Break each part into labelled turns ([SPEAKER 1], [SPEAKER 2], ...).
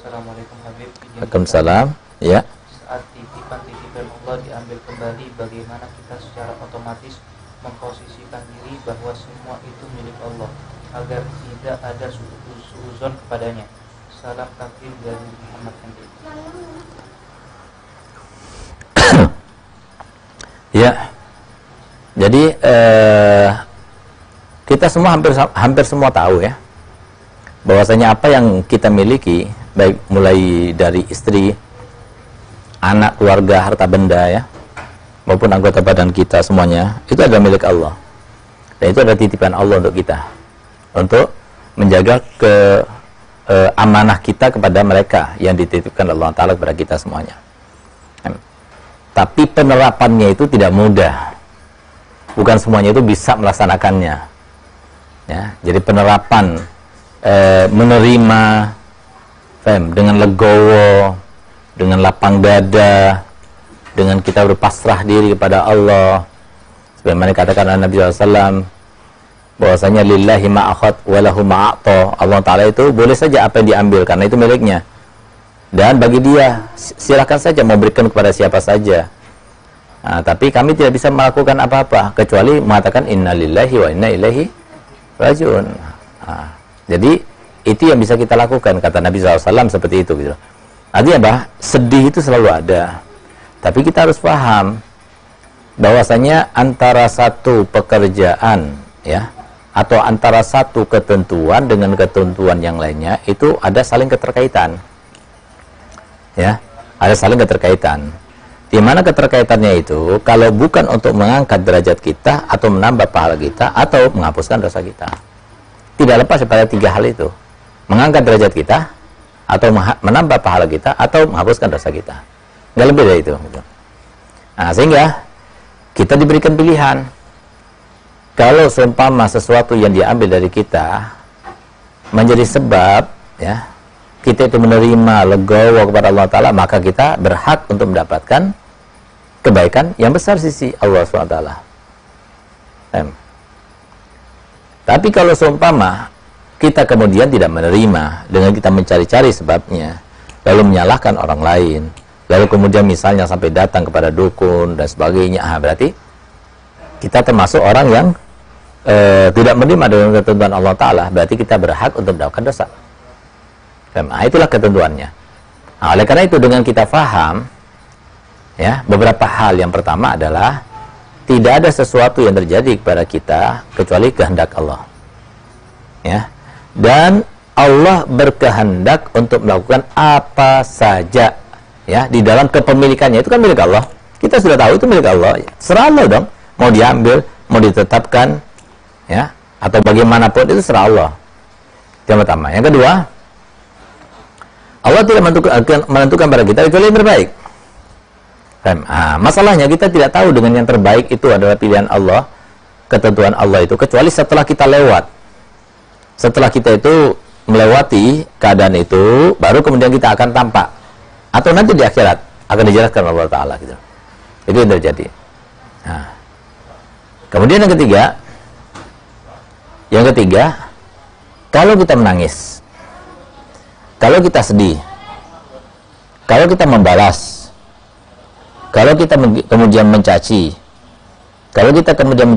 [SPEAKER 1] Assalamualaikum Habib.
[SPEAKER 2] Waalaikumsalam. Ya.
[SPEAKER 1] Saat titipan-titipan Allah diambil kembali, bagaimana kita secara otomatis memposisikan diri bahwa semua itu milik Allah agar tidak ada suuzon kepadanya. Salam takdim dari Muhammad Henry.
[SPEAKER 2] Ya. Jadi kita semua hampir semua tahu ya, bahwasanya apa yang kita miliki, baik mulai dari istri, anak, keluarga, harta benda ya, maupun anggota badan kita semuanya, itu adalah milik Allah. Dan itu adalah titipan Allah untuk kita, untuk menjaga amanah kita kepada mereka yang dititipkan Allah Ta'ala kepada kita semuanya. Tapi penerapannya itu tidak mudah. Bukan semuanya itu bisa melaksanakannya. Ya, jadi penerapan menerima dengan legowo, dengan lapang dada, dengan kita berpasrah diri kepada Allah. Sebagaimana dikatakan oleh Nabi SAW, bahwasanya lillahi ma'akhad walahu ma'a'ta. Allah Ta'ala itu boleh saja apa yang diambil karena itu miliknya, dan bagi dia silakan saja memberikan kepada siapa saja. Nah, tapi kami tidak bisa melakukan apa-apa kecuali mengatakan innalillahi wa inna ilaihi rajiun. Nah, jadi itu yang bisa kita lakukan, kata Nabi SAW seperti itu gitu. Artinya apa? Sedih itu selalu ada, tapi kita harus paham bahwasanya antara satu pekerjaan ya, atau antara satu ketentuan dengan ketentuan yang lainnya itu ada saling keterkaitan ya, ada saling keterkaitan. Di mana keterkaitannya itu kalau bukan untuk mengangkat derajat kita atau menambah pahala kita atau menghapuskan dosa kita, tidak lepas daripada tiga hal itu: mengangkat derajat kita, atau menambah pahala kita, atau menghapuskan dosa kita. Nggak lebih dari itu. Nah, sehingga kita diberikan pilihan. Kalau seumpama sesuatu yang diambil dari kita menjadi sebab ya kita itu menerima legowo kepada Allah Ta'ala, maka kita berhak untuk mendapatkan kebaikan yang besar sisi Allah SWT. Tapi kalau seumpama kita kemudian tidak menerima dengan kita mencari-cari sebabnya, lalu menyalahkan orang lain, lalu kemudian misalnya sampai datang kepada dukun dan sebagainya, berarti kita termasuk orang yang tidak menerima dengan ketentuan Allah Ta'ala, berarti kita berhak untuk mendapatkan dosa. Nah, itulah ketentuannya. Nah, oleh karena itu dengan kita faham ya, beberapa hal. Yang pertama adalah tidak ada sesuatu yang terjadi kepada kita kecuali kehendak Allah ya, dan Allah berkehendak untuk melakukan apa saja ya di dalam kepemilikannya. Itu kan milik Allah, kita sudah tahu itu milik Allah, serah Allah dong, mau diambil, mau ditetapkan ya, atau bagaimanapun itu serah Allah. Yang pertama. Yang kedua, Allah tidak menentukan pada kita kecuali yang terbaik. Masalahnya kita tidak tahu dengan yang terbaik itu adalah pilihan Allah, ketentuan Allah itu, kecuali setelah kita lewat. Setelah kita itu melewati keadaan itu, baru kemudian kita akan tampak, atau nanti di akhirat akan dijelaskan Allah Ta'ala gitu. Itu yang terjadi. Nah, kemudian yang ketiga, kalau kita menangis, kalau kita sedih, kalau kita membalas, kalau kita kemudian mencaci, kalau kita kemudian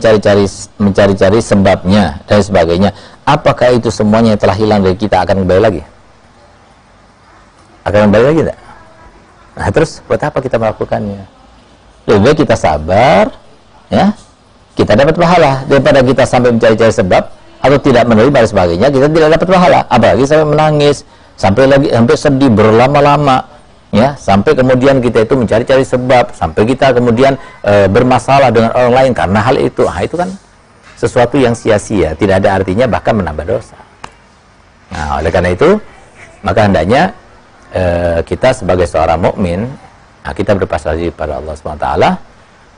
[SPEAKER 2] mencari-cari sebabnya dan sebagainya, apakah itu semuanya yang telah hilang dari kita akan kembali lagi? Akan kembali lagi tidak? Nah, terus buat apa kita melakukannya? Lebih baik kita sabar, ya, kita dapat pahala daripada kita sampai mencari-cari sebab atau tidak menerima dan sebagainya, kita tidak dapat pahala. Apalagi sampai menangis, sampai sedih berlama-lama. Ya, sampai kemudian kita itu mencari-cari sebab, sampai kita kemudian bermasalah dengan orang lain karena hal itu. Nah, itu kan sesuatu yang sia-sia, tidak ada artinya, bahkan menambah dosa. Nah, oleh karena itu, maka hendaknya kita sebagai seorang mukmin, kita berpasrah diri pada Allah SWT,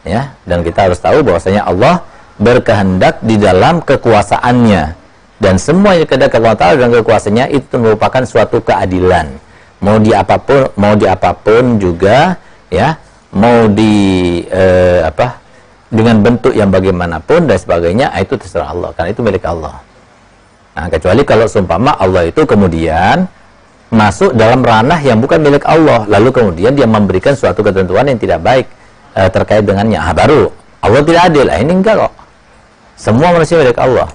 [SPEAKER 2] ya, dan kita harus tahu bahwasanya Allah berkehendak di dalam kekuasaannya, dan semua yang kehendak Allah Ta'ala dan kekuasaannya itu merupakan suatu keadilan. Mau di apapun juga ya, mau dengan bentuk yang bagaimanapun dan sebagainya, itu terserah Allah, karena itu milik Allah. Nah, kecuali kalau seumpama Allah itu kemudian masuk dalam ranah yang bukan milik Allah, lalu kemudian dia memberikan suatu ketentuan yang tidak baik terkait dengannya. Baru Allah tidak adil. Ini enggak kok. Semua manusia milik Allah.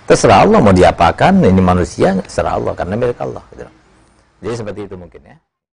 [SPEAKER 2] Terserah Allah mau diapakan, ini manusia, terserah Allah karena milik Allah. Gitu. Jadi seperti itu mungkin ya.